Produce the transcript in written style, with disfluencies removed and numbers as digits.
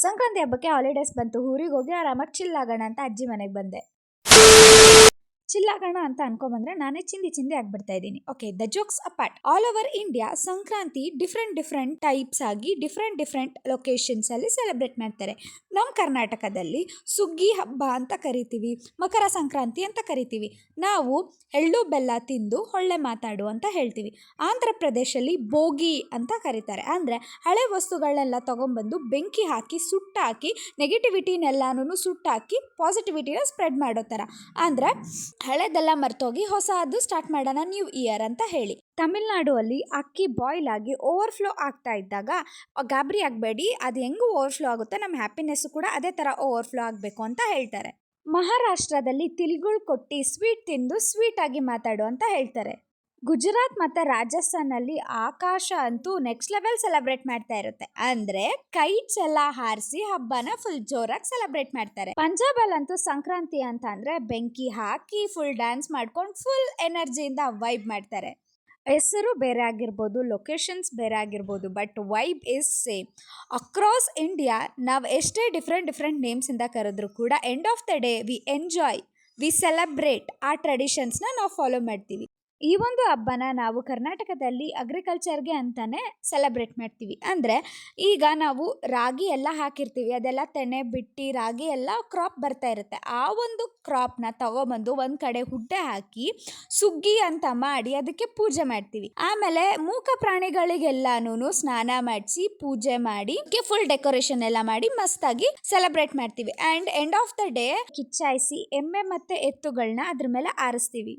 ಸಂಕ್ರಾಂತಿ ಹಬ್ಬಕ್ಕೆ ಹಾಲಿಡೇಸ್ ಬಂತು. ಊರಿಗೆ ಹೋಗಿ ಆರಾಮಾಗಿ ಚಿಲ್ಲಾಗೋಣ ಅಂತ ಅಜ್ಜಿ ಮನೆಗೆ ಬಂದೆ. ಚಿಲ್ಲಾಗೋಣ ಅಂತ ಅನ್ಕೊಂಬಂದ್ರೆ ನಾನೇ ಚಿಂದಿ ಆಗ್ಬಿಡ್ತಾ ಇದ್ದೀನಿ. Okay, the jokes apart. All over India Sankranti different types ಆಗಿ ಡಿಫ್ರೆಂಟ್ ಲೊಕೇಶನ್ಸ್ ಅಲ್ಲಿ ಸೆಲೆಬ್ರೇಟ್ ಮಾಡ್ತಾರೆ. ನಮ್ಮ ಕರ್ನಾಟಕದಲ್ಲಿ ಸುಗ್ಗಿ ಹಬ್ಬ ಅಂತ ಕರಿತೀವಿ, ಮಕರ ಸಂಕ್ರಾಂತಿ ಅಂತ ಕರಿತೀವಿ. ನಾವು ಎಳ್ಳು ಬೆಲ್ಲ ತಿಂದು ಹೊಳ್ಳೆ ಮಾತಾಡು ಅಂತ ಹೇಳ್ತೀವಿ. ಆಂಧ್ರ ಪ್ರದೇಶಲ್ಲಿ ಬೋಗಿ ಅಂತ ಕರೀತಾರೆ. ಅಂದರೆ ಹಳೆ ವಸ್ತುಗಳನ್ನೆಲ್ಲ ತಗೊಂಡ್ಬಂದು ಬೆಂಕಿ ಹಾಕಿ ಸುಟ್ಟಾಕಿ ನೆಗೆಟಿವಿಟಿನೆಲ್ಲಾನು ಸುಟ್ಟಾಕಿ ಪಾಸಿಟಿವಿಟಿನ ಸ್ಪ್ರೆಡ್ ಮಾಡೋ ಥರ. ಅಂದರೆ ಹಳೆದೆಲ್ಲ ಮರ್ತೋಗಿ ಹೊಸದು ಸ್ಟಾರ್ಟ್ ಮಾಡೋಣ ನ್ಯೂ ಇಯರ್ ಅಂತ ಹೇಳಿ. ತಮಿಳ್ನಾಡು ಅಲ್ಲಿ ಅಕ್ಕಿ ಬಾಯ್ಲ್ ಆಗಿ ಓವರ್ಫ್ಲೋ ಆಗ್ತಾ ಇದ್ದಾಗ ಗಾಬರಿ ಆಗಬೇಡಿ, ಅದು ಹೆಂಗೂ ಓವರ್ಫ್ಲೋ ಆಗುತ್ತೆ, ನಮ್ಮ ಹ್ಯಾಪಿನೆಸ್ಸು ಕೂಡ ಅದೇ ಥರ ಓವರ್ಫ್ಲೋ ಆಗಬೇಕು ಅಂತ ಹೇಳ್ತಾರೆ. ಮಹಾರಾಷ್ಟ್ರದಲ್ಲಿ ತಿಲ್ಗುಳ್ ಕೊಟ್ಟು ಸ್ವೀಟ್ ತಿಂದು ಸ್ವೀಟ್ ಆಗಿ ಮಾತಾಡು ಅಂತ ಹೇಳ್ತಾರೆ. ಗುಜರಾತ್ ಮತ್ತು ರಾಜಸ್ಥಾನಲ್ಲಿ ಆಕಾಶ ಅಂತೂ ನೆಕ್ಸ್ಟ್ ಲೆವೆಲ್ ಸೆಲೆಬ್ರೇಟ್ ಮಾಡ್ತಾ ಇರುತ್ತೆ. ಅಂದರೆ ಕೈಟ್ಸ್ ಎಲ್ಲ ಹಾರಿಸಿ ಹಬ್ಬನ ಫುಲ್ ಜೋರಾಗಿ ಸೆಲೆಬ್ರೇಟ್ ಮಾಡ್ತಾರೆ. ಪಂಜಾಬಲ್ಲಂತೂ ಸಂಕ್ರಾಂತಿ ಅಂತ ಅಂದರೆ ಬೆಂಕಿ ಹಾಕಿ ಫುಲ್ ಡ್ಯಾನ್ಸ್ ಮಾಡ್ಕೊಂಡು ಫುಲ್ ಎನರ್ಜಿಯಿಂದ ವೈಬ್ ಮಾಡ್ತಾರೆ. ಹೆಸರು ಬೇರೆ ಆಗಿರ್ಬೋದು, ಲೊಕೇಶನ್ಸ್ ಬೇರೆ ಆಗಿರ್ಬೋದು, but vibe is same. Across India ನಾವು ಎಷ್ಟೇ ಡಿಫ್ರೆಂಟ್ ನೇಮ್ಸಿಂದ ಕರೆದ್ರೂ ಕೂಡ end of the day we enjoy, V celebrate ಆ ಟ್ರೆಡಿಷನ್ಸ್ನ ನಾವು ಫಾಲೋ ಮಾಡ್ತೀವಿ. ಈ ಒಂದು ಹಬ್ಬನ ನಾವು ಕರ್ನಾಟಕದಲ್ಲಿ ಅಗ್ರಿಕಲ್ಚರ್ಗೆ ಅಂತಾನೆ ಸೆಲೆಬ್ರೇಟ್ ಮಾಡ್ತೀವಿ. ಅಂದರೆ ಈಗ ನಾವು ರಾಗಿ ಎಲ್ಲ ಹಾಕಿರ್ತೀವಿ, ಅದೆಲ್ಲ ತೆನೆ ಬಿಟ್ಟು ರಾಗಿ ಎಲ್ಲ ಕ್ರಾಪ್ ಬರ್ತಾ ಇರುತ್ತೆ. ಆ ಒಂದು ಕ್ರಾಪ್ನ ತಗೊಬಂದು ಒಂದು ಕಡೆ ಹುಡ್ಡೆ ಹಾಕಿ ಸುಗ್ಗಿ ಅಂತ ಮಾಡಿ ಅದಕ್ಕೆ ಪೂಜೆ ಮಾಡ್ತೀವಿ. ಆಮೇಲೆ ಮೂಕ ಪ್ರಾಣಿಗಳಿಗೆಲ್ಲಾನು ಸ್ನಾನ ಮಾಡಿಸಿ ಪೂಜೆ ಮಾಡಿ ಫುಲ್ ಡೆಕೋರೇಷನ್ ಎಲ್ಲ ಮಾಡಿ ಮಸ್ತಾಗಿ ಸೆಲೆಬ್ರೇಟ್ ಮಾಡ್ತೀವಿ. And end of the day ಕಿಚ್ಚಾಯಿಸಿ ಎಮ್ಮೆ ಮತ್ತು ಎತ್ತುಗಳನ್ನ ಅದ್ರ ಮೇಲೆ ಆರಿಸ್ತೀವಿ.